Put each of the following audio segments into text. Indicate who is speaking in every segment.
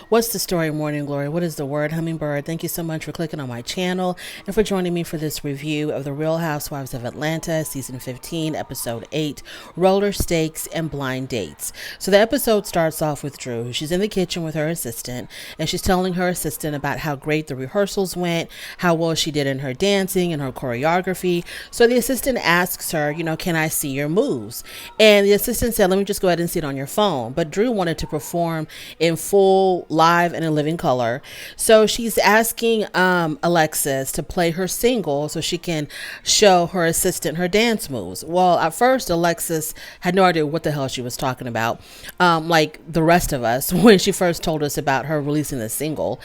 Speaker 1: What's the story, Morning Glory? What is the word, Hummingbird? Thank you so much for clicking on my channel and for joining me for this review of the Real Housewives of Atlanta, Season 15, Episode 8, Rollerstakes and Blind Dates. So the episode starts off with Drew. She's in the kitchen with her assistant, and she's telling her assistant about how great the rehearsals went, how well she did in her dancing and her choreography. So the assistant asks her, can I see your moves? And the assistant said, let me just go ahead and see it on your phone. But Drew wanted to perform in full live and in living color. So she's asking Alexis to play her single so she can show her assistant her dance moves. Well, at first, Alexis had no idea what the hell she was talking about, like the rest of us, when she first told us about her releasing the single.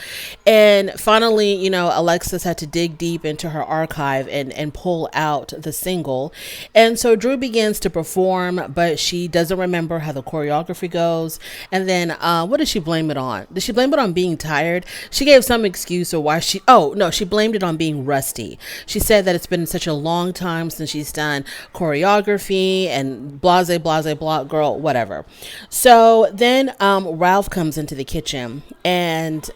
Speaker 1: And finally, Alexis had to dig deep into her archive and pull out the single. And so Drew begins to perform, but she doesn't remember how the choreography goes. And then what did she blame it on? Did she blame it on being tired? She gave some excuse of why she blamed it on being rusty. She said that it's been such a long time since she's done choreography and blase, blah, girl, whatever. So then Ralph comes into the kitchen, and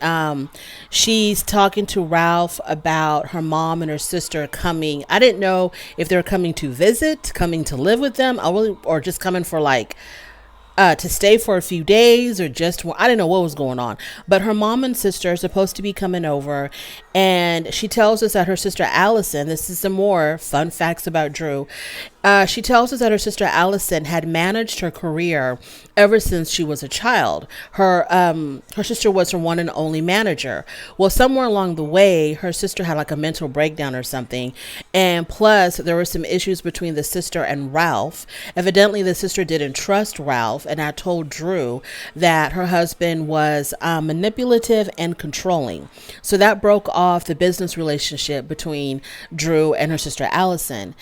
Speaker 1: she's talking to Ralph about her mom and her sister coming. I didn't know if they were coming to visit, coming to live with them, or just coming for to stay for a few days, or I didn't know what was going on. But her mom and sister are supposed to be coming over, and she tells us that her sister Allison, this is some more fun facts about Drew. She tells us that her sister Allison had managed her career ever since she was a child. Her sister was her one and only manager. Well, somewhere along the way, her sister had like a mental breakdown or something. And plus, there were some issues between the sister and Ralph. Evidently, the sister didn't trust Ralph and had told Drew that her husband was manipulative and controlling. So that broke off the business relationship between Drew and her sister Allison.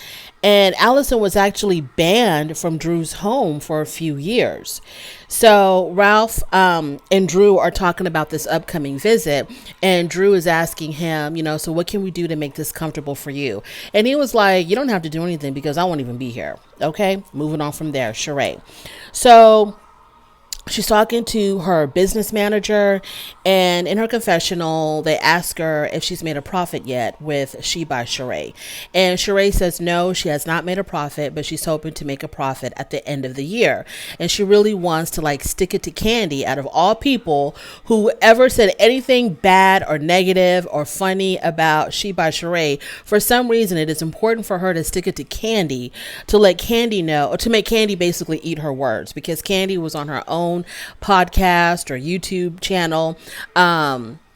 Speaker 1: And Allison was actually banned from Drew's home for a few years. So Ralph and Drew are talking about this upcoming visit, and Drew is asking him, so what can we do to make this comfortable for you? And he was like, you don't have to do anything because I won't even be here. Okay, moving on from there, Sheree. So she's talking to her business manager, and in her confessional, they ask her if she's made a profit yet with She by Sheree. And Sheree says no, she has not made a profit, but she's hoping to make a profit at the end of the year. And she really wants to stick it to Candy, out of all people who ever said anything bad or negative or funny about She by Sheree. For some reason, it is important for her to stick it to Candy, to let Candy know, or to make Candy basically eat her words, because Candy was on her own podcast or YouTube channel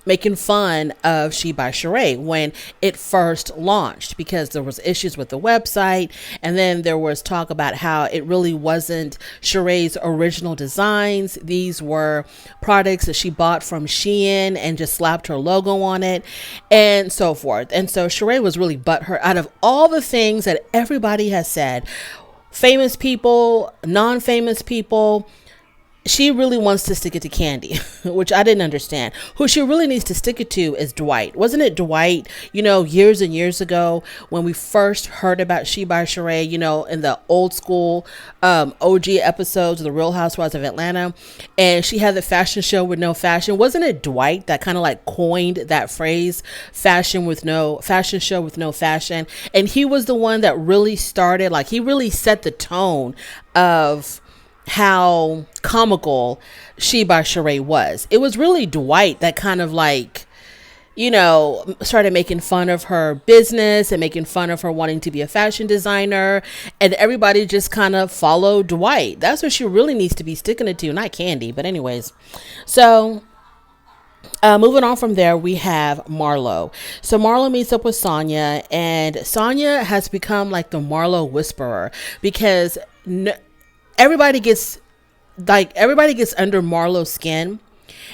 Speaker 1: making fun of She by Sheree when it first launched, because there was issues with the website, and then there was talk about how it really wasn't Sheree's original designs. These were products that she bought from Shein and just slapped her logo on it and so forth. And so Sheree was really butthurt. Out of all the things that everybody has said, famous people, non-famous people, she really wants to stick it to Candy, which I didn't understand. Who she really needs to stick it to is Dwight. Wasn't it Dwight, years and years ago when we first heard about She by Sheree, in the old school OG episodes of the Real Housewives of Atlanta, and she had the fashion show with no fashion. Wasn't it Dwight that kind of coined that phrase, fashion show with no fashion? And he was the one that really started, he really set the tone of how comical She by Sheree was. It was really Dwight that kind of started making fun of her business and making fun of her wanting to be a fashion designer, and everybody just kind of followed Dwight. That's what she really needs to be sticking it to, not Candy. But anyways, so moving on from there, we have Marlo. So Marlo meets up with Sonia, and Sonia has become like the Marlo whisperer, because everybody gets under Marlo's skin,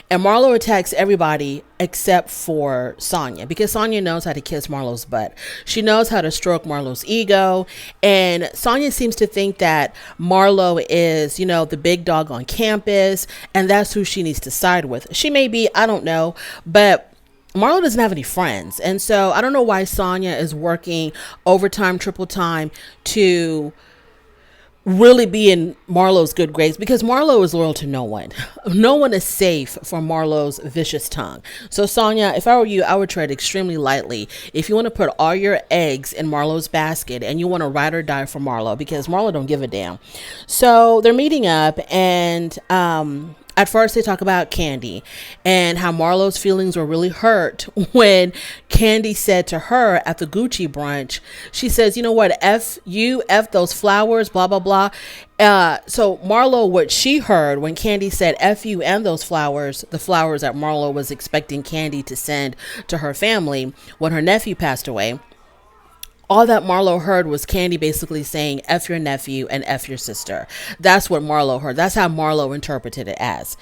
Speaker 1: and Marlo attacks everybody except for Sonia, because Sonia knows how to kiss Marlo's butt. She knows how to stroke Marlo's ego, and Sonia seems to think that Marlo is, the big dog on campus, and that's who she needs to side with. She may be, I don't know, but Marlo doesn't have any friends, and so I don't know why Sonia is working overtime, triple time to really be in Marlo's good grace, because Marlo is loyal to no one. No one is safe from Marlo's vicious tongue. So Sonia, if I were you, I would tread extremely lightly. If you want to put all your eggs in Marlo's basket and you want to ride or die for Marlo, because Marlo don't give a damn. So they're meeting up, and at first they talk about Candy and how Marlo's feelings were really hurt when Candy said to her at the Gucci brunch, she says, you know what, F you, F those flowers, blah, blah, blah. So Marlo, what she heard when Candy said F you and those flowers, the flowers that Marlo was expecting Candy to send to her family when her nephew passed away, all that Marlo heard was Candy basically saying F your nephew and F your sister. That's what Marlo heard. That's how Marlo interpreted it as.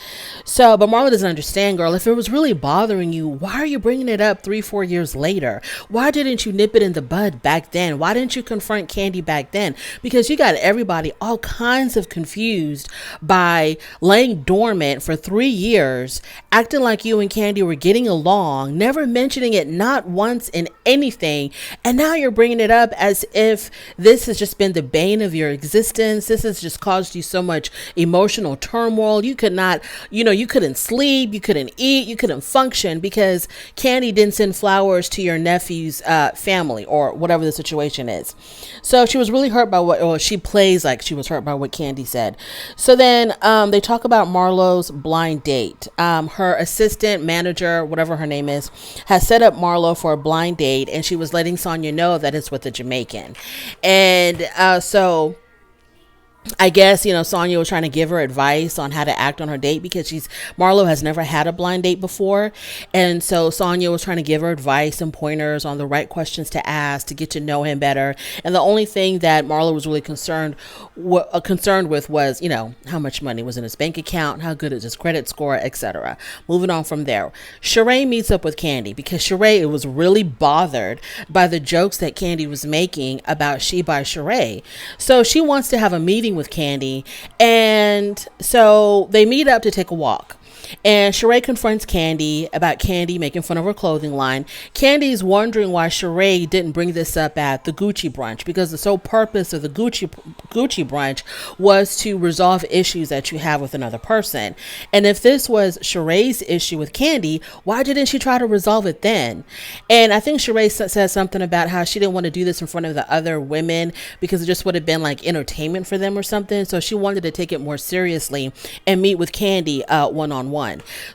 Speaker 1: So, but Marlo doesn't understand, girl. If it was really bothering you, why are you bringing it up 3-4 years later? Why didn't you nip it in the bud back then? Why didn't you confront Candy back then? Because you got everybody all kinds of confused by laying dormant for 3 years, acting like you and Candy were getting along, never mentioning it not once in anything. And now you're bringing it up as if this has just been the bane of your existence. This has just caused you so much emotional turmoil. You could not, you couldn't sleep, you couldn't eat, you couldn't function because Candy didn't send flowers to your nephew's family or whatever the situation is. So she was really hurt by she plays like she was hurt by what Candy said. So then they talk about Marlo's blind date. Her assistant manager, whatever her name is, has set up Marlo for a blind date, and she was letting Sonia know that it's with a Jamaican. And so I guess, Sonia was trying to give her advice on how to act on her date because Marlo has never had a blind date before. And so Sonia was trying to give her advice and pointers on the right questions to ask to get to know him better. And the only thing that Marlo was really concerned with was, how much money was in his bank account, how good is his credit score, etc. Moving on from there, Sheree meets up with Candy because Sheree was really bothered by the jokes that Candy was making about She by Sheree. So she wants to have a meeting with Candy, and so they meet up to take a walk. And Sheree confronts Candy about Candy making fun of her clothing line. Candy's wondering why Sheree didn't bring this up at the Gucci brunch, because the sole purpose of the Gucci brunch was to resolve issues that you have with another person. And if this was Sheree's issue with Candy, why didn't she try to resolve it then? And I think Sheree said something about how she didn't want to do this in front of the other women because it just would have been like entertainment for them or something. So she wanted to take it more seriously and meet with Candy one-on-one.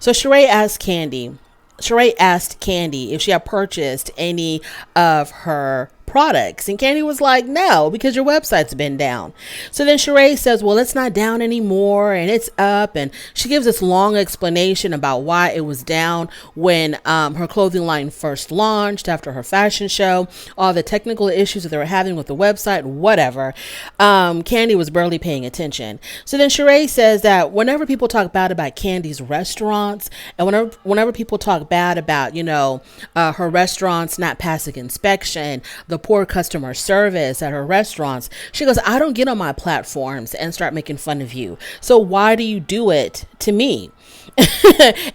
Speaker 1: So Sheree asked Candy if she had purchased any of her products, and Candy was like, no, because your website's been down. So then Sheree says, well, it's not down anymore and it's up, and she gives this long explanation about why it was down when her clothing line first launched after her fashion show, all the technical issues that they were having with the website, whatever. Candy was barely paying attention. So then Sheree says that whenever people talk bad about Candy's restaurants, and whenever people talk bad about her restaurants not passing inspection, the poor customer service at her restaurants, she goes, I don't get on my platforms and start making fun of you. So why do you do it to me?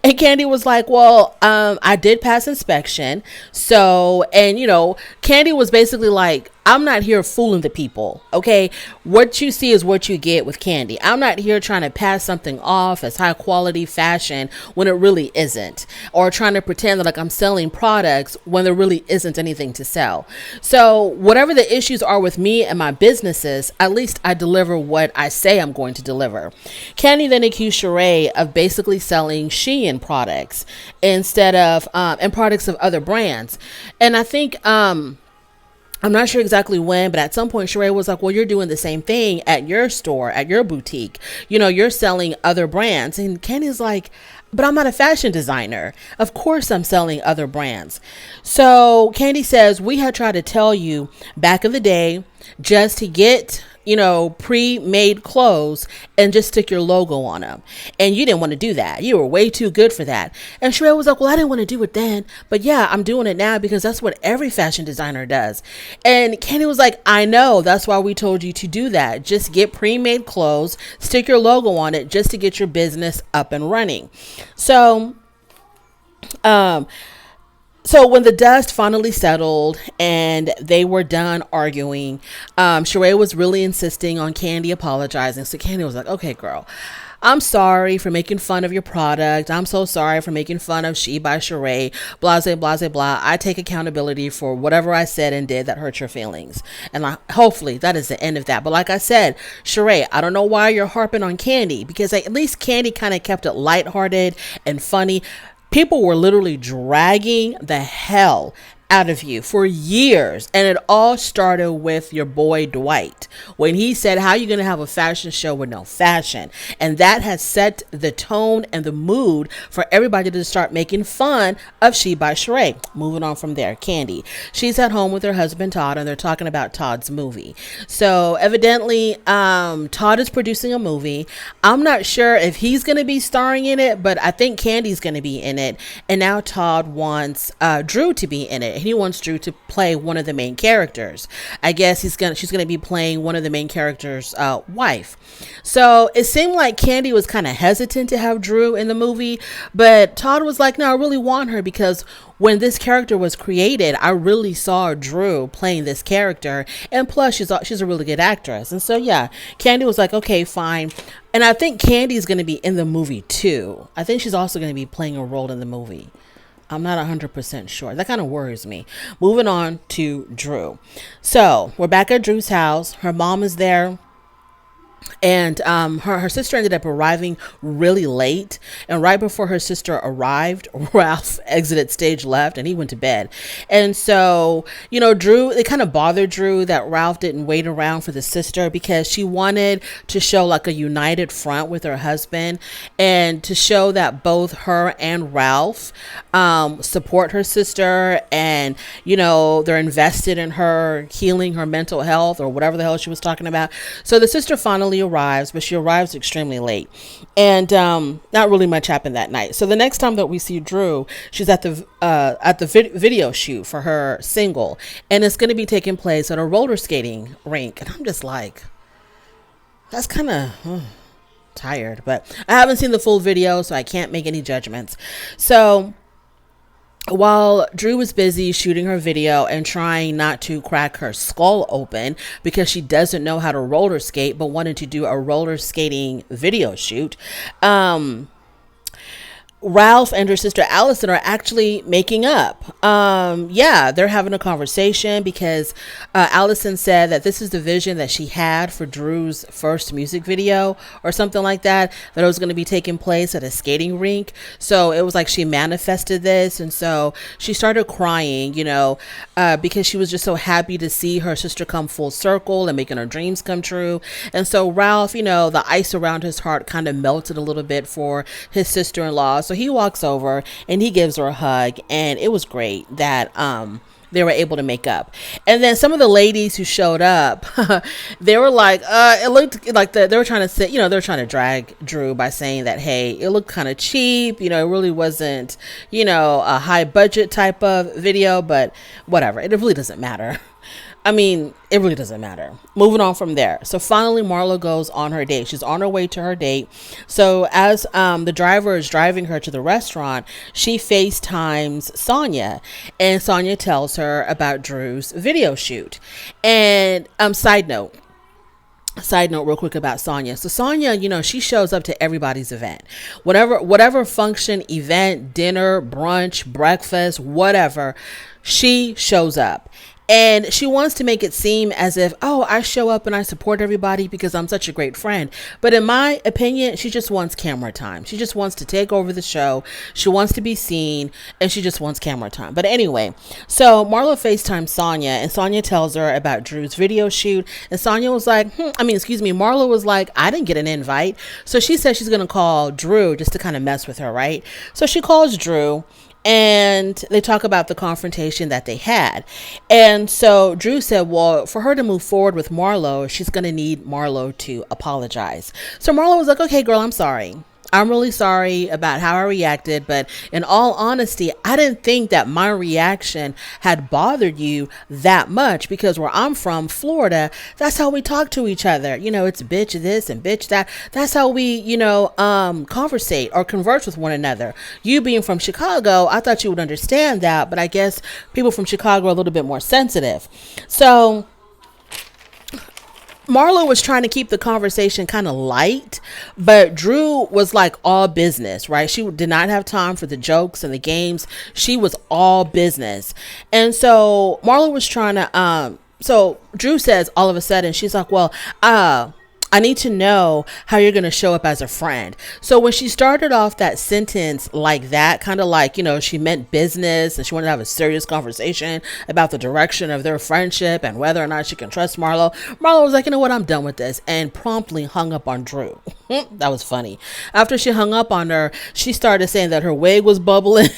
Speaker 1: And Candy was like, well, I did pass inspection. So, and Candy was basically like, I'm not here fooling the people. Okay. What you see is what you get with Candy. I'm not here trying to pass something off as high quality fashion when it really isn't, or trying to pretend that like I'm selling products when there really isn't anything to sell. So whatever the issues are with me and my businesses, at least I deliver what I say I'm going to deliver. Candy then accused Sheree of basically selling Shein products instead of and products of other brands. And I think I'm not sure exactly when, but at some point Sheree was like, well, you're doing the same thing at your store, at your boutique. You're selling other brands. And Candy's like, but I'm not a fashion designer. Of course I'm selling other brands. So Candy says, we had tried to tell you back in the day just to get pre-made clothes and just stick your logo on them. And you didn't want to do that. You were way too good for that. And Sheree was like, well, I didn't want to do it then, but yeah, I'm doing it now because that's what every fashion designer does. And Candy was like, I know, that's why we told you to do that. Just get pre-made clothes, stick your logo on it just to get your business up and running. So, So when the dust finally settled and they were done arguing, Sheree was really insisting on Candy apologizing. So Candy was like, okay, girl, I'm sorry for making fun of your product. I'm so sorry for making fun of She by Sheree, blah, blah, blah, blah. I take accountability for whatever I said and did that hurt your feelings. And hopefully that is the end of that. But like I said, Sheree, I don't know why you're harping on Candy, because at least Candy kind of kept it lighthearted and funny. People were literally dragging the hell out of you for years. And it all started with your boy Dwight, when he said, how are you going to have a fashion show with no fashion? And that has set the tone and the mood for everybody to start making fun of She by Sheree. Moving on from there, Candy. She's at home with her husband Todd, and they're talking about Todd's movie. So evidently, Todd is producing a movie. I'm not sure if he's going to be starring in it, but I think Candy's going to be in it. And now Todd wants Drew to be in it. He wants Drew to play one of the main characters. I guess she's gonna be playing one of the main characters' wife. So it seemed like Candy was kind of hesitant to have Drew in the movie, but Todd was like, no, I really want her, because when this character was created, I really saw Drew playing this character, and plus she's a really good actress. And so yeah, Candy was like, okay, fine. And I think Candy's going to be in the movie too. I think she's also going to be playing a role in the movie. I'm not 100% sure. That kind of worries me. Moving on to Drew. So we're back at Drew's house. Her mom is there. And her sister ended up arriving really late. And right before her sister arrived, Ralph exited stage left and he went to bed. And so, Drew, it kind of bothered Drew that Ralph didn't wait around for the sister, because she wanted to show like a united front with her husband, and to show that both her and Ralph support her sister, and, they're invested in her healing her mental health, or whatever the hell she was talking about. So the sister finally arrives, but she arrives extremely late, and not really much happened that night. So the next time that we see Drew, she's at the video shoot for her single, and it's going to be taking place at a roller skating rink. And I'm just like, that's kind of tired, but I haven't seen the full video, so I can't make any judgments. So while Drew was busy shooting her video and trying not to crack her skull open, because she doesn't know how to roller skate, but wanted to do a roller skating video shoot, Ralph and her sister Allison are actually making up. They're having a conversation, because Allison said that this is the vision that she had for Drew's first music video or something like that it was going to be taking place at a skating rink. So it was like she manifested this, and so she started crying, because she was just so happy to see her sister come full circle and making her dreams come true. And so Ralph, the ice around his heart kind of melted a little bit for his sister-in-law. So he walks over and he gives her a hug, and it was great that they were able to make up. And then some of the ladies who showed up, they were like, it looked like they were trying to say, they're trying to drag Drew by saying that, hey, it looked kind of cheap, it really wasn't, a high budget type of video, but whatever, it really doesn't matter. I mean, it really doesn't matter. Moving on from there. So finally, Marlo goes on her date. She's on her way to her date. So as the driver is driving her to the restaurant, she FaceTimes Sonia, and Sonia tells her about Drew's video shoot. And side note real quick about Sonia. So Sonia, she shows up to everybody's event, whatever function, event, dinner, brunch, breakfast, whatever, she shows up. And she wants to make it seem as if, oh, I show up and I support everybody because I'm such a great friend. But in my opinion, she just wants camera time. She just wants to take over the show. She wants to be seen, and she just wants camera time. But anyway, so Marlo FaceTimes Sonia, and Sonia tells her about Drew's video shoot. And Sonia was like, Marlo was like, I didn't get an invite. So she said she's going to call Drew just to kind of mess with her, right? So she calls Drew, and they talk about the confrontation that they had. And so Drew said, well, for her to move forward with Marlo, she's going to need Marlo to apologize. So Marlo was like, okay, girl, I'm sorry. I'm really sorry about how I reacted, but in all honesty, I didn't think that my reaction had bothered you that much, because where I'm from, Florida, that's how we talk to each other. You know, it's bitch this and bitch that. That's how we, conversate or converse with one another. You being from Chicago, I thought you would understand that, but I guess people from Chicago are a little bit more sensitive. So Marlo was trying to keep the conversation kind of light, but Drew was like all business, right? She did not have time for the jokes and the games. She was all business. And so Marlo was trying to, so Drew says all of a sudden, she's like, well, I need to know how you're going to show up as a friend. So when she started off that sentence like that, kind of like, she meant business and she wanted to have a serious conversation about the direction of their friendship and whether or not she can trust Marlo. Marlo was like, you know what, I'm done with this, and promptly hung up on Drew. That was funny. After she hung up on her, she started saying that her wig was bubbling.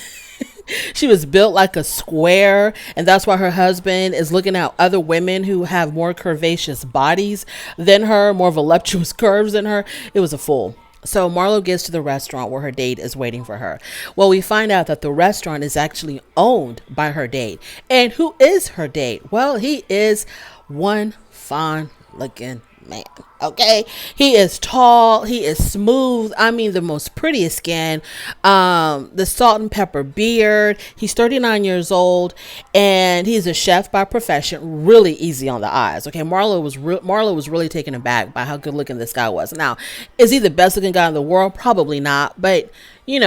Speaker 1: She was built like a square, and that's why her husband is looking at other women who have more curvaceous bodies than her, more voluptuous curves than her. It was a fool. So Marlo gets to the restaurant where her date is waiting for her. Well, we find out that the restaurant is actually owned by her date. And who is her date? Well, he is one fine looking man. Okay, he is tall, he is smooth, I mean the most prettiest skin, the salt and pepper beard. He's 39 years old and he's a chef by profession. Really easy on the eyes. Okay, Marlo was really taken aback by how good looking this guy was. Now, is he the best looking guy in the world? Probably not, but he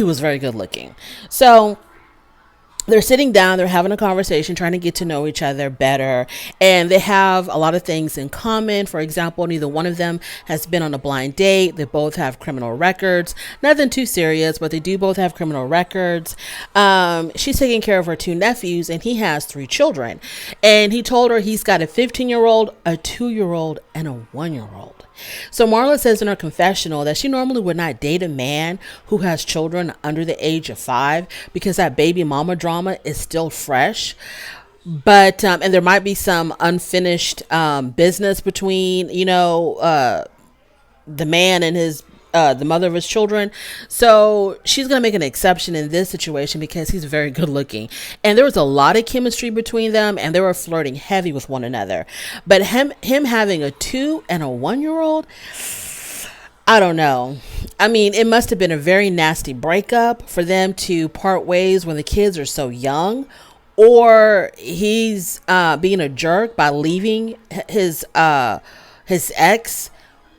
Speaker 1: was very good looking. So they're sitting down, they're having a conversation, trying to get to know each other better, and they have a lot of things in common. For example, neither one of them has been on a blind date. They both have criminal records. Nothing too serious, but they do both have criminal records. She's taking care of her 2 nephews, and he has 3 children. And he told her he's got a 15-year-old, a 2-year-old, and a 1-year-old. So Marla says in her confessional that she normally would not date a man who has children under the age of 5 because that baby mama drama is still fresh. But and there might be some unfinished business between the man and his the mother of his children. So she's going to make an exception in this situation because he's very good looking. And there was a lot of chemistry between them and they were flirting heavy with one another. But him having a 2 and a 1-year-old, I don't know. I mean, it must have been a very nasty breakup for them to part ways when the kids are so young. Or he's being a jerk by leaving his ex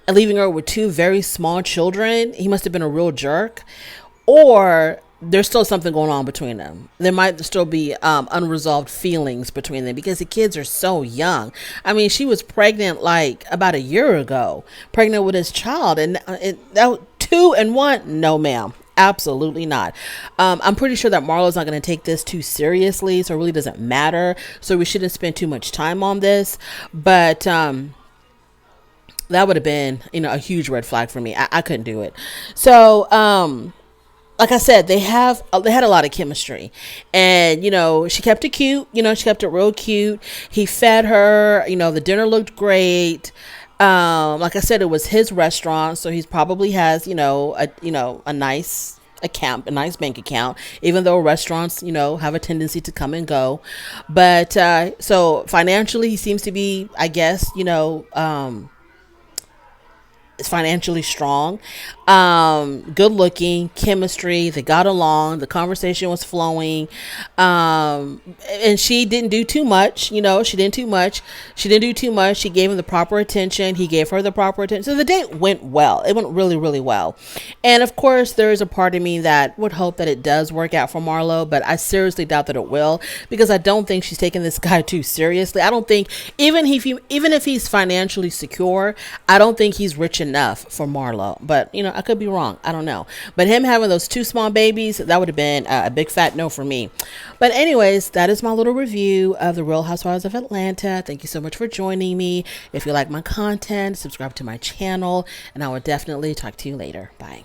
Speaker 1: and leaving her with 2 very small children. He must have been a real jerk. Or there's still something going on between them. There might still be unresolved feelings between them because the kids are so young. I mean, she was pregnant like about a year ago, pregnant with his child, and that 2 and 1. No, ma'am. Absolutely not. I'm pretty sure that Marlo's not going to take this too seriously, so it really doesn't matter. So we shouldn't spend too much time on this. But that would have been, a huge red flag for me. I couldn't do it. So, like I said, they had a lot of chemistry, and, she kept it cute. She kept it real cute. He fed her, the dinner looked great. Like I said, it was his restaurant. So he probably has, a nice account, a nice bank account, even though restaurants, have a tendency to come and go. But, so financially, he seems to be, I guess, financially strong, good looking, chemistry, they got along, the conversation was flowing, and she didn't do too much. She didn't do too much. She gave him the proper attention, he gave her the proper attention. So the date went well. It went really, really well. And of course, there is a part of me that would hope that it does work out for Marlo, but I seriously doubt that it will, because I don't think she's taking this guy too seriously. I don't think, even if he's financially secure, I don't think he's rich enough for Marlo. But I could be wrong, I don't know. But him having those 2 small babies, that would have been a big fat no for me. But anyways, that is my little review of the Real Housewives of Atlanta. Thank you so much for joining me. If you like my content, subscribe to my channel, and I will definitely talk to you later. Bye.